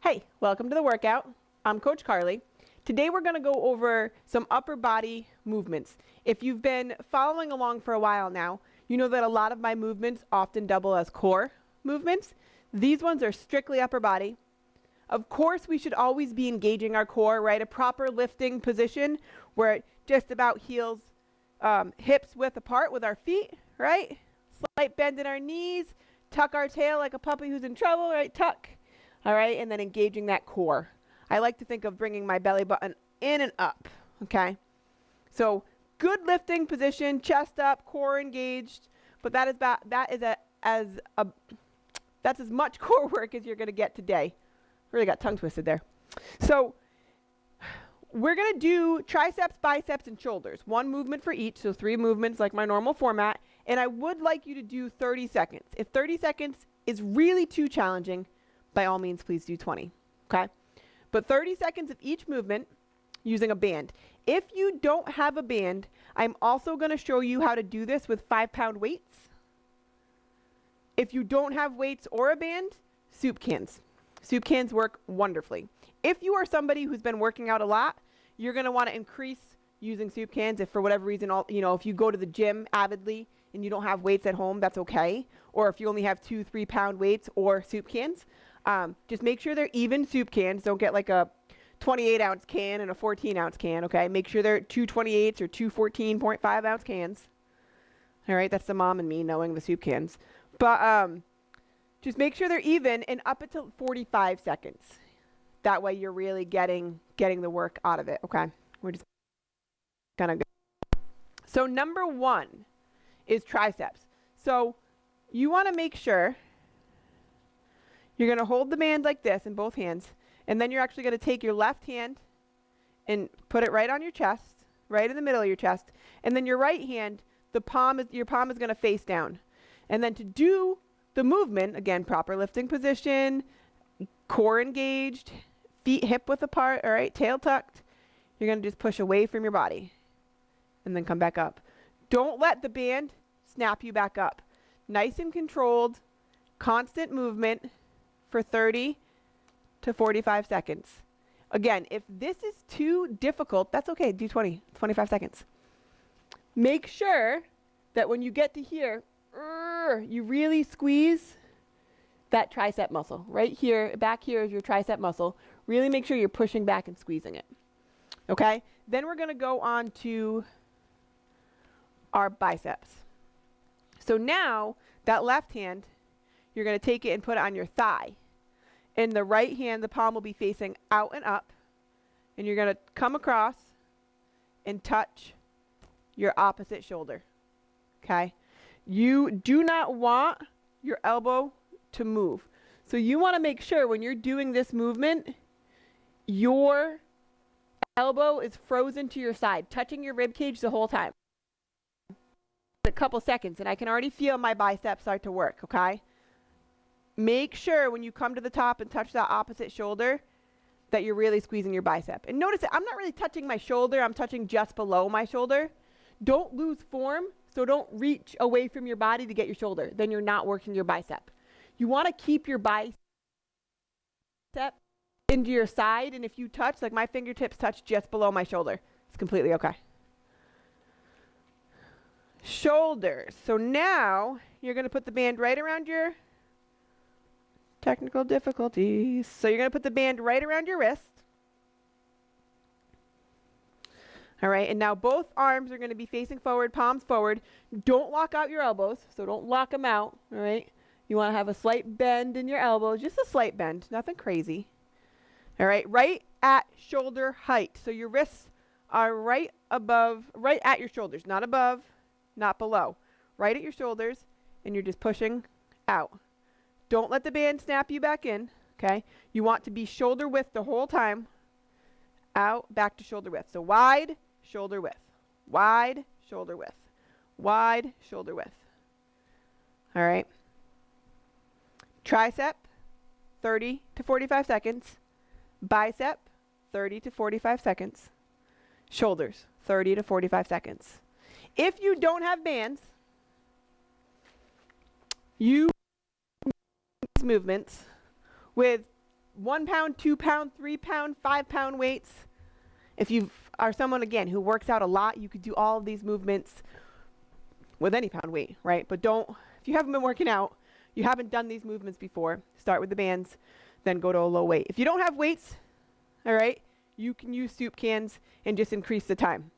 Hey, welcome to the workout. I'm Coach Carly. Today we're going to go over some upper body movements. If you've been following along for a while now, you know that a lot of my movements often double as core movements. These ones are strictly upper body. Of course, we should always be engaging our core, right? A proper lifting position where it just about heels, hips width apart with our feet, right? Slight bend in our knees, tuck our tail like a puppy who's in trouble, right? Tuck. All right, and then engaging that core. I like to think of bringing my belly button in and up, okay? So good lifting position, chest up, core engaged, but that's as much core work as you're going to get today. Really got tongue twisted there. So we're going to do triceps, biceps, and shoulders. One movement for each, so 3 movements like my normal format, and I would like you to do 30 seconds. If 30 seconds is really too challenging, by all means, please do 20, okay? But 30 seconds of each movement using a band. If you don't have a band, I'm also going to show you how to do this with 5-pound weights. If you don't have weights or a band, soup cans. Soup cans work wonderfully. If you are somebody who's been working out a lot, you're going to want to increase using soup cans. If for whatever reason, if you go to the gym avidly and you don't have weights at home, that's okay. Or if you only have 2-3 pound weights or soup cans, just make sure they're even soup cans. Don't get like a 28-ounce can and a 14-ounce can, okay? Make sure they're 2 28s or 2 14.5-ounce cans. All right, that's the mom and me knowing the soup cans. But just make sure they're even and up until 45 seconds. That way you're really getting the work out of it, okay? We're just gonna go. So number 1 is triceps. So you want to make sure you're going to hold the band like this in both hands, and then you're actually going to take your left hand and put it right on your chest, right in the middle of your chest, and then your right hand, your palm is going to face down. And then to do the movement, again, proper lifting position, core engaged, feet hip width apart, all right, tail tucked, you're going to just push away from your body and then come back up. Don't let the band snap you back up. Nice and controlled, constant movement for 30 to 45 seconds. Again, if this is too difficult, that's okay. Do 25 seconds. Make sure that when you get to here, you really squeeze that tricep muscle. Right here, back here is your tricep muscle. Really make sure you're pushing back and squeezing it. Okay? Then we're going to go on to our biceps. So now, that left hand, you're going to take it and put it on your thigh. In the right hand, the palm will be facing out and up. And you're going to come across and touch your opposite shoulder. Okay? You do not want your elbow to move. So you want to make sure when you're doing this movement, your elbow is frozen to your side, touching your rib cage the whole time. A couple seconds, and I can already feel my biceps start to work, okay? Make sure when you come to the top and touch that opposite shoulder that you're really squeezing your bicep. And notice that I'm not really touching my shoulder, I'm touching just below my shoulder. Don't lose form, so don't reach away from your body to get your shoulder. Then you're not working your bicep. You want to keep your bicep into your side, and if you touch, like my fingertips touch just below my shoulder, it's completely okay. Shoulders. So now you're going to put the band right around your technical difficulties. So you're going to put the band right around your wrist. All right, and now both arms are going to be facing forward, palms forward. Don't lock out your elbows, so don't lock them out, all right? You want to have a slight bend in your elbows, just a slight bend, nothing crazy. All right, right at shoulder height. So your wrists are right at your shoulders, not above, not below. Right at your shoulders, and you're just pushing out. Don't let the band snap you back in, okay? You want to be shoulder width the whole time. Out, back to shoulder width. So wide, shoulder width. Wide, shoulder width. Wide, shoulder width. All right. Tricep, 30 to 45 seconds. Bicep, 30 to 45 seconds. Shoulders, 30 to 45 seconds. If you don't have bands, you movements with 1 pound, 2 pound, 3 pound, 5 pound weights. If you are someone, again, who works out a lot, you could do all of these movements with any pound weight, right? But if you haven't been working out, you haven't done these movements before, start with the bands, then go to a low weight. If you don't have weights, all right, you can use soup cans and just increase the time.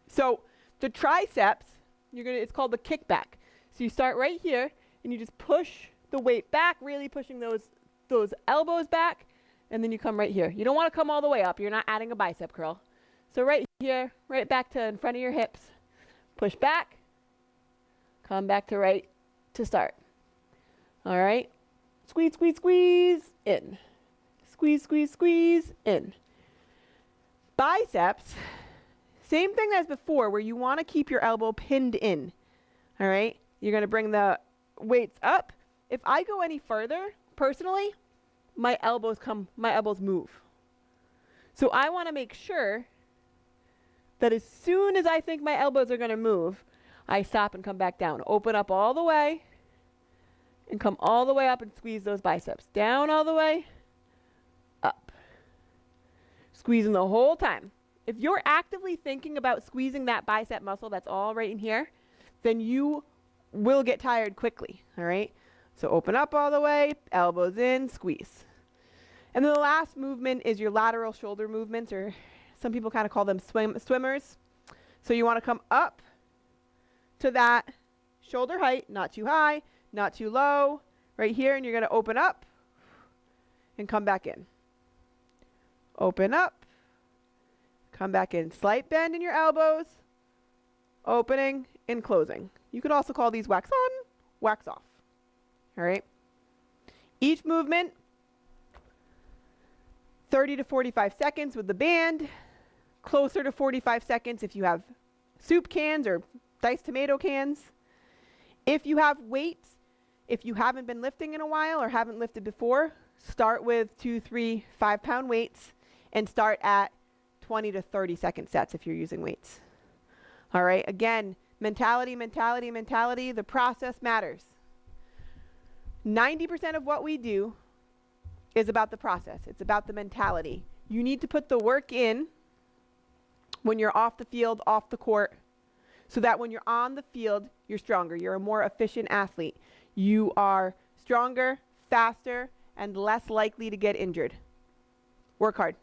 So the triceps, it's called the kickback. So you start right here and you just push the weight back, really pushing those elbows back, and then you come right here. You don't want to come all the way up. You're not adding a bicep curl. So right here, right back to in front of your hips. Push back, come back to right to start. All right? Squeeze, squeeze, squeeze, in. Squeeze, squeeze, squeeze, in. Biceps, same thing as before, where you want to keep your elbow pinned in. All right? You're going to bring the weights up. If I go any further, personally, my elbows move. So I want to make sure that as soon as I think my elbows are going to move, I stop and come back down. Open up all the way and come all the way up and squeeze those biceps. Down all the way, up. Squeezing the whole time. If you're actively thinking about squeezing that bicep muscle that's all right in here, then you will get tired quickly, all right? So open up all the way, elbows in, squeeze. And then the last movement is your lateral shoulder movements, or some people kind of call them swimmers. So you want to come up to that shoulder height, not too high, not too low, right here, and you're going to open up and come back in. Open up, come back in. Slight bend in your elbows, opening and closing. You could also call these wax on, wax off. All right? Each movement, 30 to 45 seconds with the band, closer to 45 seconds if you have soup cans or diced tomato cans. If you have weights, if you haven't been lifting in a while or haven't lifted before, start with 2, 3, 5 pound weights and start at 20 to 30 second sets if you're using weights. All right, again, mentality, mentality, mentality. The process matters. 90% of what we do is about the process. It's about the mentality. You need to put the work in when you're off the field, off the court, so that when you're on the field, you're stronger. You're a more efficient athlete. You are stronger, faster, and less likely to get injured. Work hard.